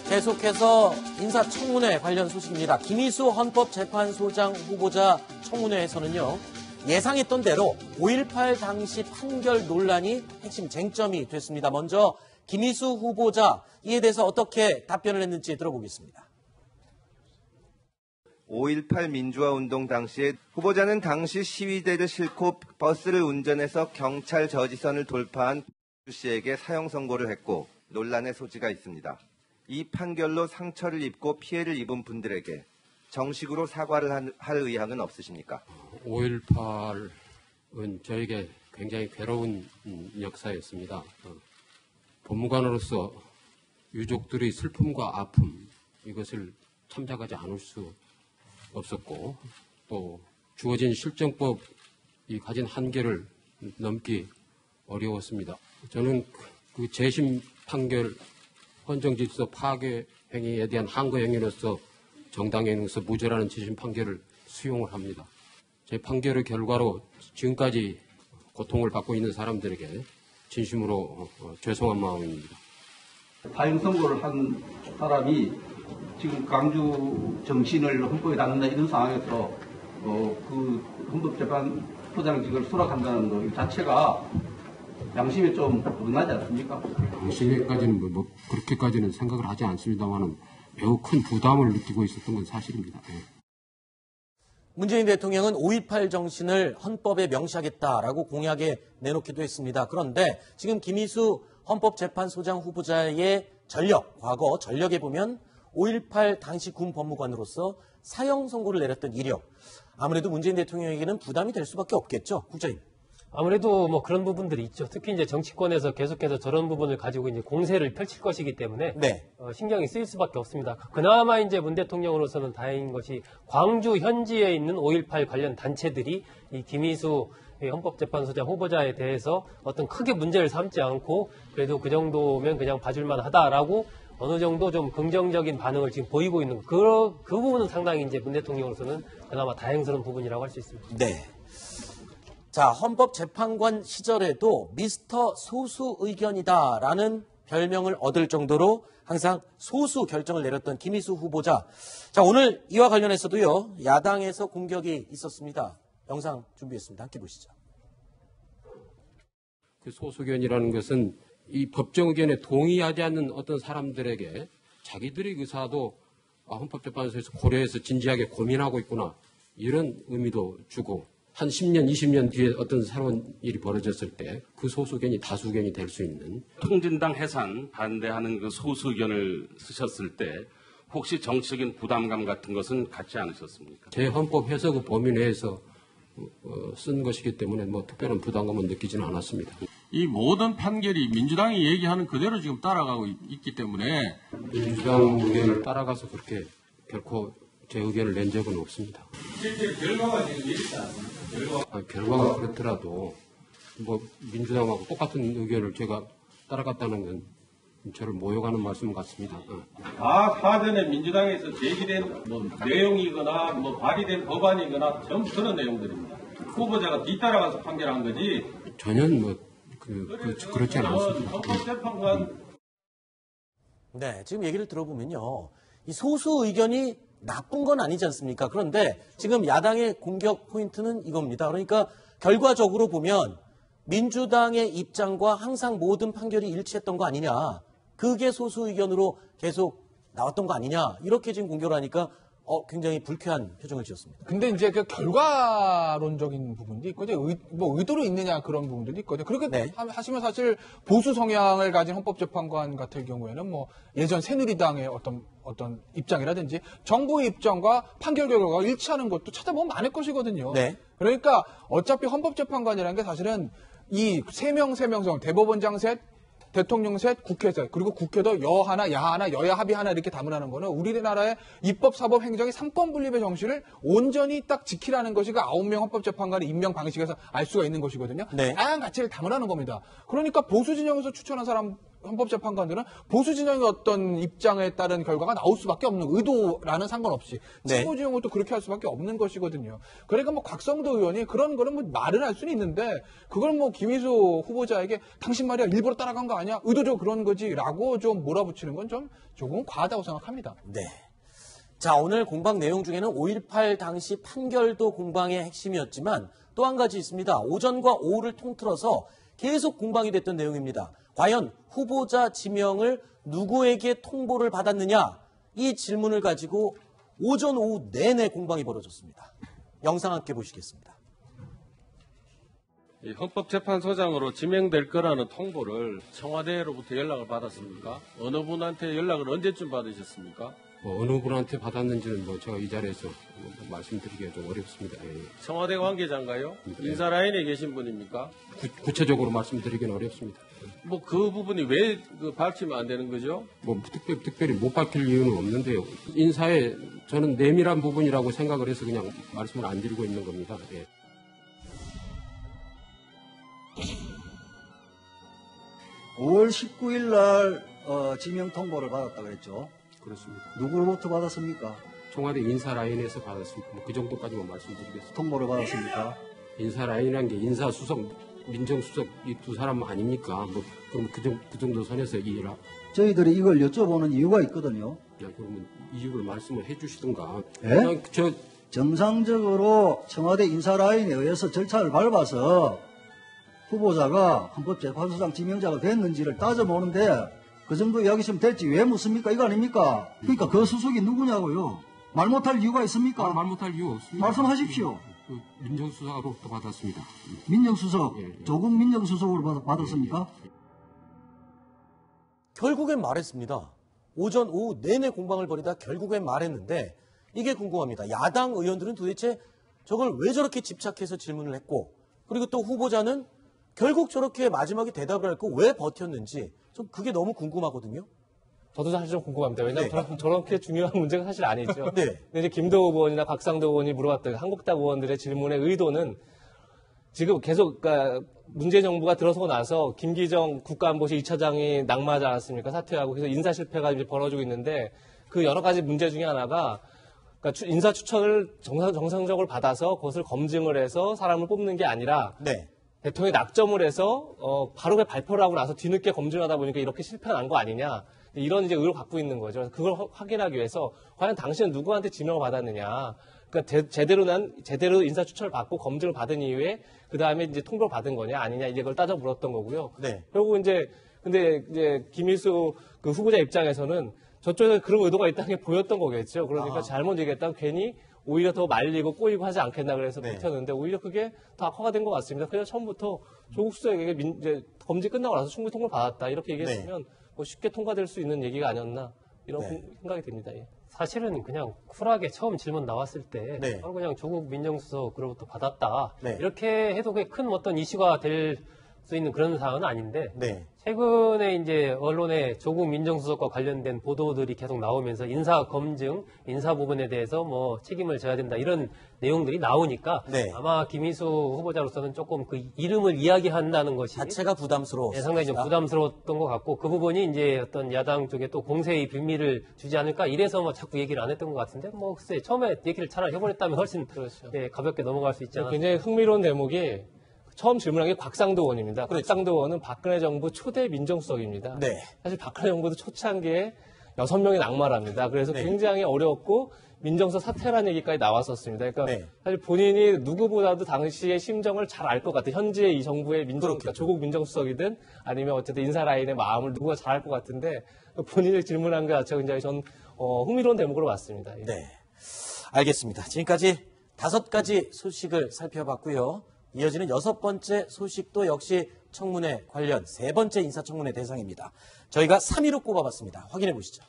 계속해서 인사청문회 관련 소식입니다. 김희수 헌법재판소장 후보자 청문회에서는요. 예상했던 대로 5.18 당시 판결 논란이 핵심 쟁점이 됐습니다. 먼저 김희수 후보자 이에 대해서 어떻게 답변을 했는지 들어보겠습니다. 5.18 민주화운동 당시에 후보자는 당시 시위대를 싣고 버스를 운전해서 경찰 저지선을 돌파한 씨에게 사형 선고를 했고 논란의 소지가 있습니다. 이 판결로 상처를 입고 피해를 입은 분들에게 정식으로 사과를 할 의향은 없으십니까? 5.18은 저에게 굉장히 괴로운 역사였습니다. 법무관으로서 유족들의 슬픔과 아픔 이것을 참작하지 않을 수 없었고 또 주어진 실정법이 가진 한계를 넘기 어려웠습니다. 저는 그 재심 판결 헌정질서 파괴 행위에 대한 항거 행위로서 정당행위로서 무죄라는 재심 판결을 수용을 합니다. 제 판결의 결과로 지금까지 고통을 받고 있는 사람들에게 진심으로 죄송한 마음입니다. 사형 선고를 한 사람이 지금 강주 정신을 헌법에 담는다 이런 상황에서 그 헌법재판소장직을 수락한다는 것 자체가 양심에 좀 어긋나지 않습니까? 당시에까지는 그렇게까지는 생각을 하지 않습니다만은 매우 큰 부담을 느끼고 있었던 건 사실입니다. 네. 문재인 대통령은 5.18 정신을 헌법에 명시하겠다라고 공약에 내놓기도 했습니다. 그런데 지금 김희수 헌법재판소장 후보자의 과거 전력에 보면 5.18 당시 군 법무관으로서 사형 선고를 내렸던 이력. 아무래도 문재인 대통령에게는 부담이 될 수밖에 없겠죠, 국장님. 아무래도 뭐 그런 부분들이 있죠. 특히 이제 정치권에서 계속해서 저런 부분을 가지고 이제 공세를 펼칠 것이기 때문에 네. 신경이 쓰일 수밖에 없습니다. 그나마 이제 문 대통령으로서는 다행인 것이 광주 현지에 있는 5.18 관련 단체들이 이 김희수 헌법재판소장 후보자에 대해서 어떤 크게 문제를 삼지 않고 그래도 그 정도면 그냥 봐줄만 하다라고 어느 정도 좀 긍정적인 반응을 지금 보이고 있는 그 부분은 상당히 이제 문 대통령으로서는 그나마 다행스러운 부분이라고 할 수 있습니다. 네. 자, 헌법재판관 시절에도 미스터 소수 의견이다라는 별명을 얻을 정도로 항상 소수 결정을 내렸던 김희수 후보자. 자, 오늘 이와 관련해서도요, 야당에서 공격이 있었습니다. 영상 준비했습니다. 함께 보시죠. 그 소수 의견이라는 것은 이 법정 의견에 동의하지 않는 어떤 사람들에게 자기들의 의사도 헌법재판소에서 고려해서 진지하게 고민하고 있구나. 이런 의미도 주고 한 10년, 20년 뒤에 어떤 새로운 일이 벌어졌을 때 그 소수 의견이 다수 의견이 될 수 있는. 통진당 해산 반대하는 그 소수 의견을 쓰셨을 때 혹시 정치적인 부담감 같은 것은 갖지 않으셨습니까? 제 헌법 해석의 범위 내에서 쓴 것이기 때문에 뭐 특별한 부담감은 느끼지는 않았습니다. 이 모든 판결이 민주당이 얘기하는 그대로 지금 따라가고 있기 때문에 민주당 의견을 따라가서 그렇게 결코 제 의견을 낸 적은 없습니다. 실제 결과가 지금 있지 않습니까? 결과가 그렇더라도 뭐 민주당하고 똑같은 의견을 제가 따라갔다는 건 저를 모욕하는 말씀 같습니다. 다 사전에 민주당에서 제기된 내용이거나 발의된 법안이거나 전부 그런 내용들입니다. 후보자가 뒤따라가서 판결한 거지. 전혀 그렇지 않습니다. 헌법재판관. 네, 지금 얘기를 들어보면요, 이 소수 의견이 나쁜 건 아니지 않습니까? 그런데 지금 야당의 공격 포인트는 이겁니다. 그러니까 결과적으로 보면 민주당의 입장과 항상 모든 판결이 일치했던 거 아니냐. 그게 소수 의견으로 계속 나왔던 거 아니냐. 이렇게 지금 공격을 하니까 굉장히 불쾌한 표정을 지었습니다. 근데 이제 그 결과론적인 부분도 있고, 이제 의도로 있느냐 그런 부분들도 있거든요. 그렇게 네. 하시면 사실 보수 성향을 가진 헌법재판관 같은 경우에는 뭐 예전 새누리당의 어떤 입장이라든지 정부의 입장과 판결 결과가 일치하는 것도 찾아보면 많을 것이거든요. 네. 그러니까 어차피 헌법재판관이라는 게 사실은 이 세 명 대법원장 셋, 대통령 셋, 국회 셋, 그리고 국회도 여 하나, 야 하나, 여야 합의 하나 이렇게 담으라는 거는 우리나라의 입법, 사법, 행정의 삼권 분립의 정신을 온전히 딱 지키라는 것이 그 9명 헌법재판관의 임명 방식에서 알 수가 있는 것이거든요. 네. 다양한 가치를 담으라는 겁니다. 그러니까 보수 진영에서 추천한 사람 헌법재판관들은 보수 진영의 어떤 입장에 따른 결과가 나올 수밖에 없는 의도라는 상관없이 네. 친보 진영은 또 그렇게 할 수밖에 없는 것이거든요. 그러니까 뭐 곽성도 의원이 그런 거는 뭐 말은 할 수는 있는데 그걸 뭐 김희수 후보자에게 당신 말이야 일부러 따라간 거 아니야? 의도적으로 그런 거지라고 좀 몰아붙이는 건 좀 조금 과하다고 생각합니다. 네. 자, 오늘 공방 내용 중에는 5.18 당시 판결도 공방의 핵심이었지만 또 한 가지 있습니다. 오전과 오후를 통틀어서 계속 공방이 됐던 내용입니다. 과연 후보자 지명을 누구에게 통보를 받았느냐? 이 질문을 가지고 오전, 오후 내내 공방이 벌어졌습니다. 영상 함께 보시겠습니다. 이 헌법재판소장으로 지명될 거라는 통보를 청와대로부터 연락을 받았습니까? 어느 분한테 연락을 언제쯤 받으셨습니까? 어느 분한테 받았는지는 뭐 제가 이 자리에서 말씀드리기가 좀 어렵습니다. 예. 청와대 관계자인가요? 네. 인사 라인에 계신 분입니까? 구체적으로 말씀드리기는 어렵습니다. 뭐 그 부분이 왜 밝히면 안 되는 거죠? 뭐 특별히 못 밝힐 이유는 없는데요. 인사에 저는 내밀한 부분이라고 생각을 해서 그냥 말씀을 안 드리고 있는 겁니다. 예. (5월 19일) 날 지명 통보를 받았다고 그랬죠. 그렇습니다. 누구로부터 받았습니까? 청와대 인사 라인에서 받았습니다. 뭐 그 정도까지만 말씀드리겠습니다. 통보를 받았습니까? 인사 라인이라는 게 인사수석, 민정수석 이 두 사람 아닙니까? 뭐 그럼 그 정도 선에서 이해라. 저희들이 이걸 여쭤보는 이유가 있거든요. 야, 그러면 이유를 말씀을 해주시든가. 예? 그냥 정상적으로 청와대 인사 라인에 의해서 절차를 밟아서 후보자가 헌법재판소장 지명자가 됐는지를 따져보는데 그 정도 이야기시면 됐지 왜 묻습니까? 이거 아닙니까? 그러니까 그 수석이 누구냐고요. 말 못할 이유가 있습니까? 말 못할 이유 없습니다. 말씀하십시오. 그 민정수석으로부터 받았습니다. 민정수석, 예. 조국 민정수석으로 받았습니까? 결국엔 말했습니다. 오전, 오후 내내 공방을 벌이다 결국엔 말했는데 이게 궁금합니다. 야당 의원들은 도대체 저걸 왜 저렇게 집착해서 질문을 했고 그리고 또 후보자는 결국 저렇게 마지막에 대답을 할 거 왜 버텼는지 좀 그게 너무 궁금하거든요. 저도 사실 좀 궁금합니다. 왜냐하면 저렇게 중요한 문제가 사실 아니죠. 네. 근데 이제 김도우 의원이나 박상도 의원이 물어봤던 한국당 의원들의 질문의 의도는 지금 계속 그러니까 문재인 정부가 들어서고 나서 김기정 국가안보실 2차장이 낙마하지 않았습니까? 사퇴하고 그래서 인사 실패가 이제 벌어지고 있는데 그 여러 가지 문제 중에 하나가 그러니까 인사 추천을 정상적으로 받아서 그것을 검증을 해서 사람을 뽑는 게 아니라 네. 대통령이 낙점을 해서 바로 발표를 하고 나서 뒤늦게 검증하다 보니까 이렇게 실패가 난 거 아니냐 이런 이제 의혹을 갖고 있는 거죠. 그래서 그걸 확인하기 위해서 과연 당신은 누구한테 지명을 받았느냐. 그러니까 제대로 인사 추천을 받고 검증을 받은 이후에 그 다음에 이제 통보를 받은 거냐 아니냐 이제 그걸 따져 물었던 거고요. 네. 결국 근데 이제 김일수 그 후보자 입장에서는 저쪽에 그런 의도가 있다는 게 보였던 거겠죠. 그러니까 잘못 얘기했다가 괜히 오히려 더 말리고 꼬이고 하지 않겠나 그래서 네. 버텼는데 오히려 그게 더 악화가 된 것 같습니다. 그래서 처음부터 조국 수석에게 이제 검증 끝나고 나서 충분히 통보를 받았다 이렇게 얘기했으면 뭐 쉽게 통과될 수 있는 얘기가 아니었나 이런 네. 생각이 듭니다. 예. 사실은 그냥 쿨하게 처음 질문 나왔을 때 네. 바로 그냥 조국 민정수석으로부터 받았다 네. 이렇게 해도 큰 어떤 이슈가 될 수 있는 그런 사안은 아닌데 네. 최근에 이제 언론에 조국 민정수석과 관련된 보도들이 계속 나오면서 인사 검증, 인사 부분에 대해서 뭐 책임을 져야 된다 이런 내용들이 나오니까 네. 아마 김희수 후보자로서는 조금 그 이름을 이야기한다는 것이 자체가 부담스러웠습니다. 상당히 좀 부담스러웠던 것 같고 그 부분이 이제 어떤 야당 쪽에 또 공세의 빌미를 주지 않을까 이래서 뭐 자꾸 얘기를 안 했던 것 같은데 뭐 글쎄 처음에 얘기를 차라리 해버렸다면 훨씬 예, 가볍게 넘어갈 수 있지 않았나. 굉장히 흥미로운 대목이 처음 질문한 게 곽상도 의원입니다. 곽상도 의원은 박근혜 정부 초대 민정수석입니다. 네. 사실 박근혜 정부도 초창한 게 6명이 낙마랍니다. 그래서 네. 굉장히 어려웠고 민정수석 사퇴라는 얘기까지 나왔었습니다. 그러니까 네. 사실 본인이 누구보다도 당시의 심정을 잘 알 것 같아요. 현재 이 정부의 그러니까 조국 민정수석이든 아니면 어쨌든 인사 라인의 마음을 누구가 잘 알 것 같은데 본인이 질문한 게 자체가 굉장히 전 흥미로운 대목으로 봤습니다. 예. 네. 알겠습니다. 지금까지 5가지 소식을 살펴봤고요. 이어지는 6번째 소식도 역시 청문회 관련 3번째 인사청문회 대상입니다. 저희가 3위로 꼽아봤습니다. 확인해 보시죠.